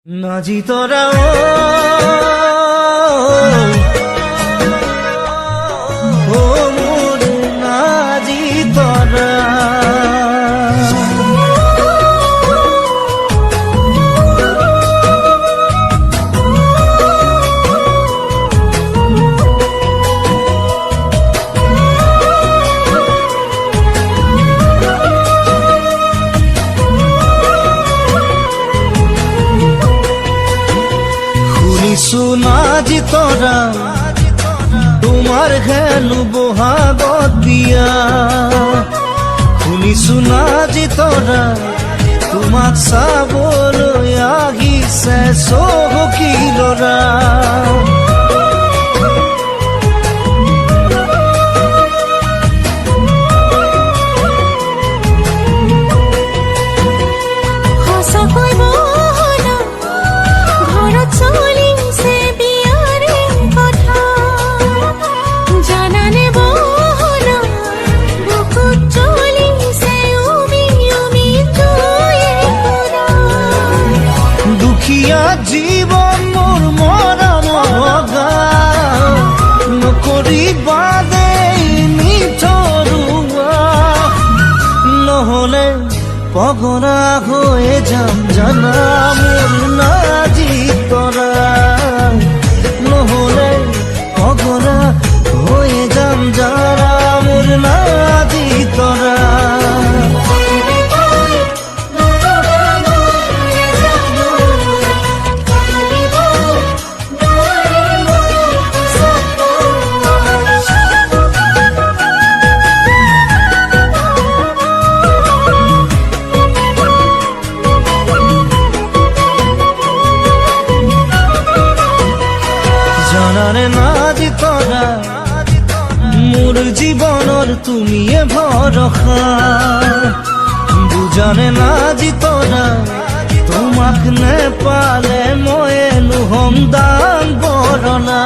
নাজি তোরা ও মোর নাজি তোরা নাজি তোরা তোমার হেলু বহাগত বিয়া শুনিছো নাজি তোরা তোমাক চাবলৈ আহিছে চহকী ল'ৰা জীবন মোৰ মৰা মগা নকৰিবা দেই নিঠৰুৱা নহলে পগৰা হৈ যাম জানা মোৰ নাজি তৰা নহলে পগৰা হৈ যাম জানা মোৰ নাজি তৰা জানানে নাজি তোৰা মোৰ জীবনৰ তুমিয়ে ভৰসা বুজানে নাজি তোৰা তোমাক নেপালে মই নুহম দান বৰণা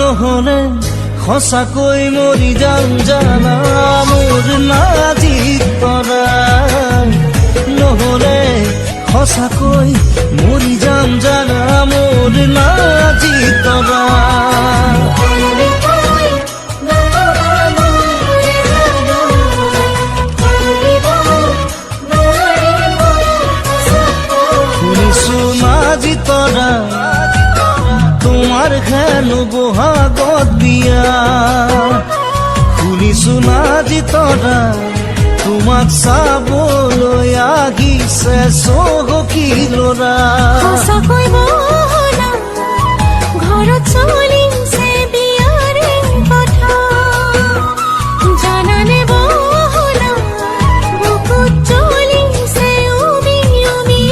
নহলে সঁচাকৈ মৰি যাম জানা মোৰ নাজি তৰা নহলে সঁচাকৈ মৰি যাম জানা মোৰ নাজি তৰা শুনিছো নাজি তৰা তোমাৰ হেলু বহাগত বিয়া শুনিছো নাজি তোৰা তোমাক চাবলৈ আহিছে চহকী ল'ৰা ঘৰত চলিছে বিয়াৰে কথা জানানে বহলা বুকুত চলিছে উমি উমি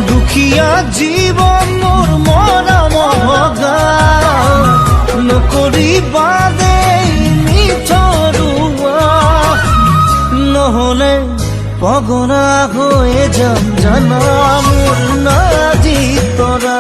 দুখীয়া জীবন মোৰ মৰা মগা নকৰিবা দেই নিঠৰুৱা নহলে পগৰা হৈ যাম জানা মোৰ নাজি তৰা